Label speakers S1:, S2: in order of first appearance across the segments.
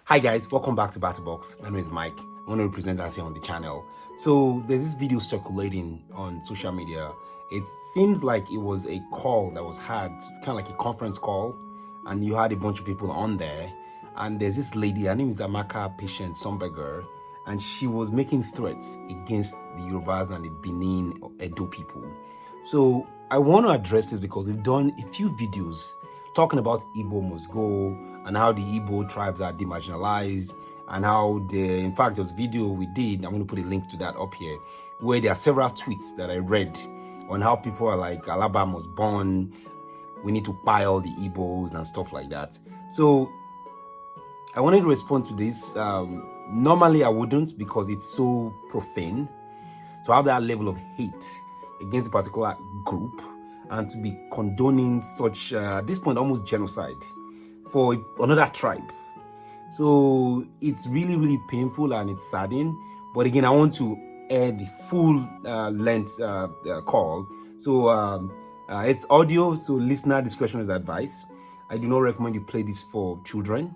S1: Hi guys, welcome back to BattaBox. My name is Mike. I'm one of the presenters here on the channel. So there's this video circulating on social media. It seems like it was a call that was had, kind of like a conference call, and you had a bunch of people on there. And there's this lady, her name is Amaka Patience Sunnberger, and she was making threats against the Yorubas and the Benin Edo people. So I want to address this because we've done a few videos talking about Igbo must go and how the Igbo tribes are demarginalized and how in fact there was a video we did, I'm going to put a link to that up here, where there are several tweets that I read on how people are like, Alaba was born, we need to buy all the Igbos and stuff like that. So I wanted to respond to this. Normally I wouldn't, because it's so profane to have that level of hate against a particular group and to be condoning such, at this point, almost genocide for another tribe. So it's really, really painful and it's saddening. But again, I want to air the full length call. So it's audio, so listener discretion is advised. I do not recommend you play this for children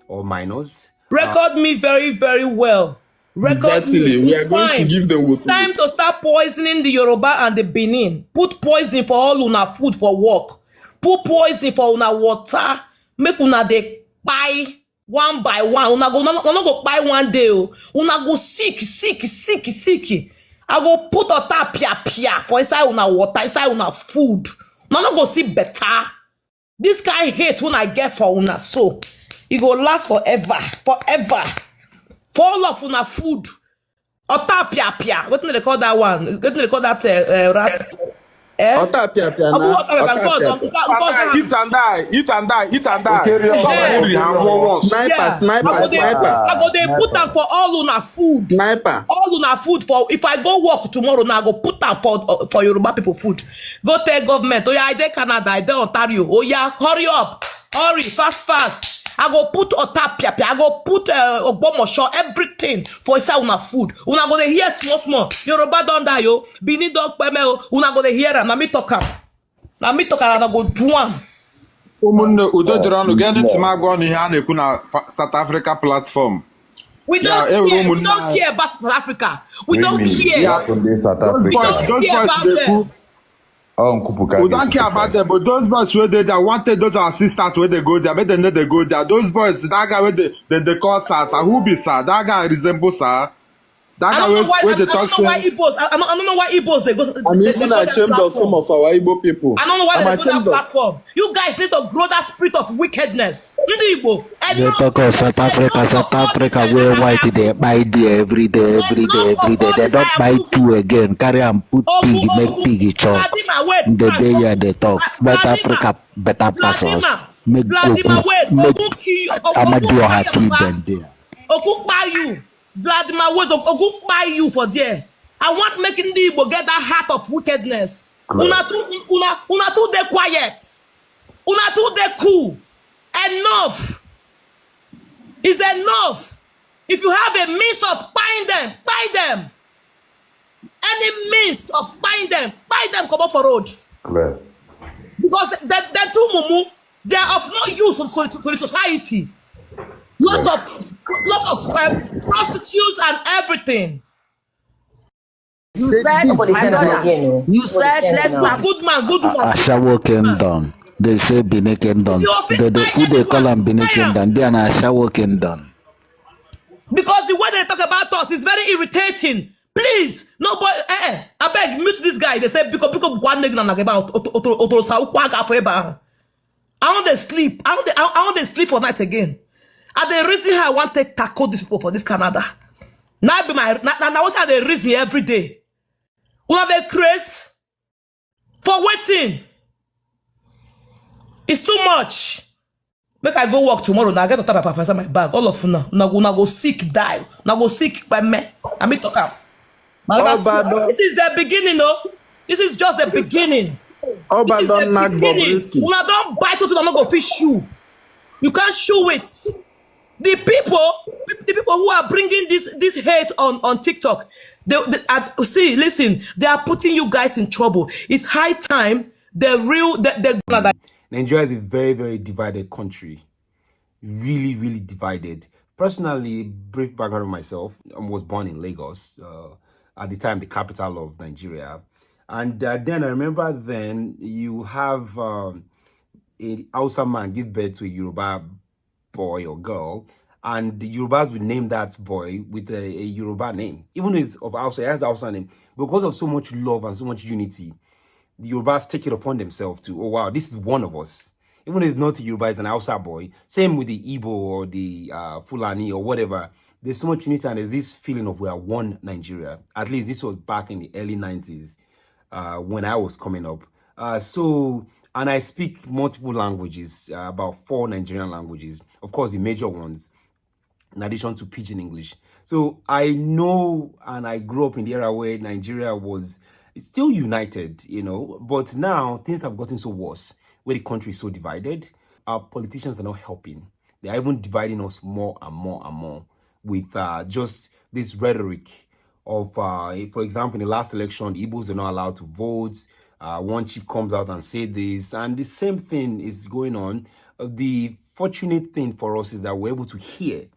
S1: or minors.
S2: Record me very, very well. Record
S3: exactly.
S2: me.
S3: We are going to give them
S2: time to start poisoning the Yoruba and the Benin. Put poison for all una food for work. Put poison for una water. Make una dey buy one by one. Una go buy one day. Una go sick. I go put ota pia for inside una water, inside una food. Una go see better. This kind hate when I get for una, so it go last forever. For all of una food. Ota pia. What do they call that one? What do they call that rat?
S3: Ota pia.
S4: Eat and die.
S3: Sniper.
S2: I go they put them for all una food.
S3: Sniper.
S2: All una food for, if I go work tomorrow now, I go put them for Yoruba people food. Go tell government, oh yeah, I dey Canada, I dey Ontario. Oh yeah, hurry up. Hurry, fast. I go put otapia, I go put Ogbomosho, everything for inside una food. Una go dey hear small. Yoruba don't die, yo. Benin don't pay me, una go dey hear am. Na me talk am, and I go do am.
S4: Udo Durano, get it to my gun here and na South Africa platform.
S2: We don't care about South Africa. We don't care.
S4: Yeah. Those boys they cook. We don't care about them, but those boys where they wanted those assistants where they go there, but they know they go there. Those boys, that guy where they call sir, who be sir? That guy resembles sir. That guy where they talk to.
S2: I don't know why Igbos they go.
S3: I'm even ashamed of some of our Igbo people.
S2: I don't know why they go that platform. You guys need to grow that spirit of wickedness.
S5: They talk of South Africa where white they buy there every day. They don't buy two again. Carry and put pig, make piggy chop. The day they talk. But Africa better pass us. Make Amadou Haki them there.
S2: Occupy you. Vladimir Wade occupy you for there. I want making the Igbo get that heart of wickedness. Una too dey quiet. Una too dey cool. Enough. Is enough. If you have a means of buying them, buy them. Any means of buying them, come up for road.
S6: Clear.
S2: Because they're too mumu. They are of no use to the society. Lot of prostitutes and everything.
S7: You said, you said, let's not.
S2: Good man.
S5: Ashawo came down. They say Benin came down. They call them Benin came down. They are Ashawo came down.
S2: Because the way they talk about us is very irritating. Please, nobody. I beg, mute this guy. They say because one nigga na about I want to sleep. I want to sleep for night again. And the reason I want to tackle these people for this Canada. Now be my now what are the reason every day? Una dey craze for waiting. It's too much. Make I go work tomorrow. Now I get to tap inside my bag. All of una go sick die. Now go sick by me. I mean talk am. This is the beginning, no. This is just the beginning. This is the beginning. Una don't bite it. Una go fish you. You can't show it. The people who are bringing this hate on TikTok, listen, they are putting you guys in trouble. It's high time Nigeria
S1: is a very, very divided country. Really, really divided. Personally, brief background of myself, I was born in Lagos, at the time the capital of Nigeria. And then I remember then you have a Hausa man give birth to a Yoruba boy or girl, and the Yorubas would name that boy with a Yoruba name. Even though it's of Hausa, it has the Hausa name. Because of so much love and so much unity, the Yorubas take it upon themselves to, oh wow, this is one of us. Even though it's not a Yoruba, it's an Hausa boy. Same with the Igbo or the Fulani or whatever. There's so much unity and there's this feeling of we are one Nigeria. At least this was back in the early 90s when I was coming up. And I speak multiple languages, about 4 Nigerian languages. Of course, the major ones, in addition to Pidgin English. So I know, and I grew up in the era where Nigeria was still united, you know, but now things have gotten so worse, where the country is so divided. Our politicians are not helping. They are even dividing us more and more and more with just this rhetoric of, for example, in the last election, the Igbos are not allowed to vote. One chief comes out and say this, and the same thing is going on. The fortunate thing for us is that we're able to hear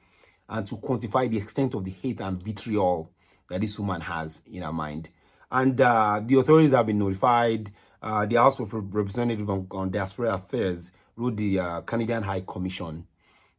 S1: and to quantify the extent of the hate and vitriol that this woman has in her mind. And the authorities have been notified. The House of Representatives on Diaspora Affairs wrote the Canadian High Commission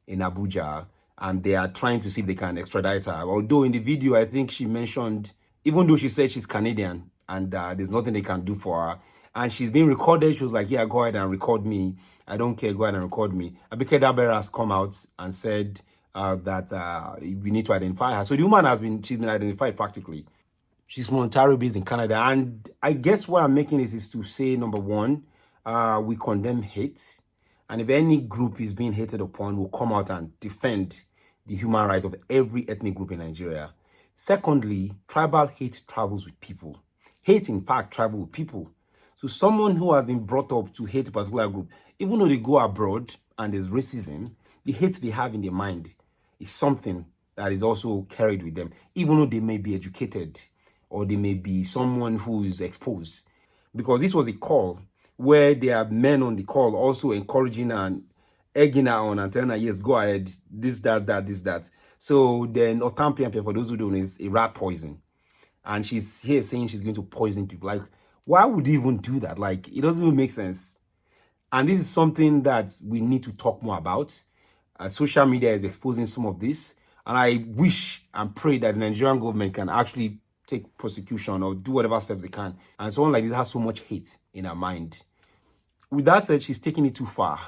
S1: in Abuja, and they are trying to see if they can extradite her. Although in the video, I think she mentioned, even though she said she's Canadian and there's nothing they can do for her, and she's being recorded, she was like, yeah, go ahead and record me. I don't care, go ahead and record me. Abike Dabera has come out and said that we need to identify her. So the woman she's been identified practically. She's from Ontario based in Canada. And I guess what I'm making is to say, number one, we condemn hate. And if any group is being hated upon, we'll come out and defend the human rights of every ethnic group in Nigeria. Secondly, tribal hate travels with people. Hate, in fact, travels with people. So someone who has been brought up to hate a particular group, even though they go abroad and there's racism, the hate they have in their mind is something that is also carried with them, even though they may be educated or they may be someone who is exposed. Because this was a call where there are men on the call also encouraging and egging her on and telling her, yes, go ahead, this, that, this, that. So then Otampiampe, for those who don't know, is a rat poison. And she's here saying she's going to poison people. Like, why would you even do that? Like, it doesn't even make sense. And this is something that we need to talk more about. Social media is exposing some of this. And I wish and pray that the Nigerian government can actually take prosecution or do whatever steps they can. And someone like this has so much hate in her mind. With that said, she's taking it too far.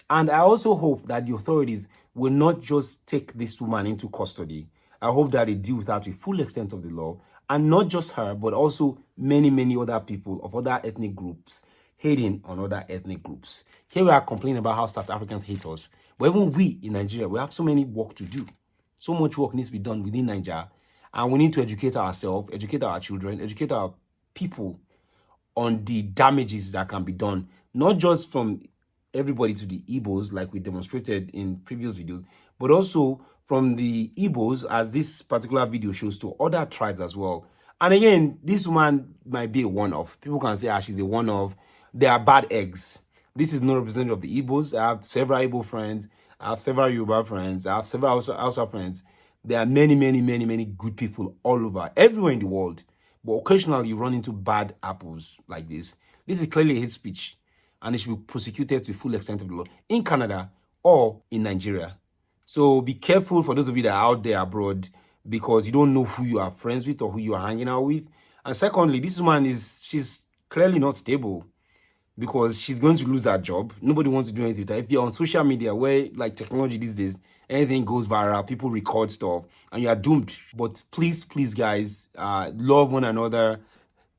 S1: And I also hope that the authorities will not just take this woman into custody. I hope that they deal with her to the full extent of the law. And not just her, but also many, many other people of other ethnic groups hating on other ethnic groups. Here we are complaining about how South Africans hate us. But even we in Nigeria, we have so many work to do. So much work needs to be done within Nigeria. And we need to educate ourselves, educate our children, educate our people on the damages that can be done. Not just from everybody to the Igbos, like we demonstrated in previous videos, but also from the Igbos, as this particular video shows, to other tribes as well. And again, this woman might be a one-off. People can say, she's a one-off. They are bad eggs. This is not representative of the Igbos. I have several Igbo friends. I have several Yoruba friends. I have several Hausa friends. There are many, many, many, many good people all over, everywhere in the world. But occasionally you run into bad apples like this. This is clearly hate speech, and it should be prosecuted to the full extent of the law in Canada or in Nigeria. So be careful for those of you that are out there abroad, because you don't know who you are friends with or who you are hanging out with. And secondly, this woman she's clearly not stable, because she's going to lose her job. Nobody wants to do anything with her. If you're on social media, where like technology these days, anything goes viral, people record stuff, and you are doomed. But please, please, guys, love one another.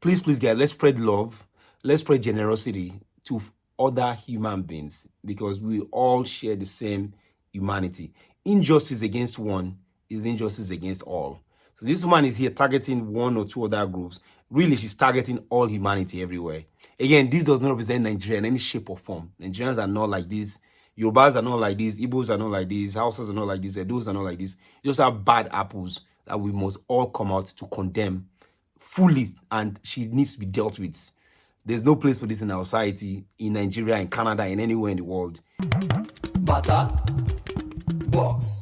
S1: Please, please, guys, let's spread love. Let's spread generosity to other human beings, because we all share the same humanity. Injustice against one is injustice against all. So this woman is here targeting one or two other groups. Really, she's targeting all humanity everywhere. Again, this does not represent Nigeria in any shape or form. Nigerians are not like this. Yorubas are not like this. Igbos are not like this. Hausas are not like this. Edos are not like this. Just have bad apples that we must all come out to condemn fully, and she needs to be dealt with. There's no place for this in our society, in Nigeria, in Canada, in anywhere in the world.
S6: BattaBox.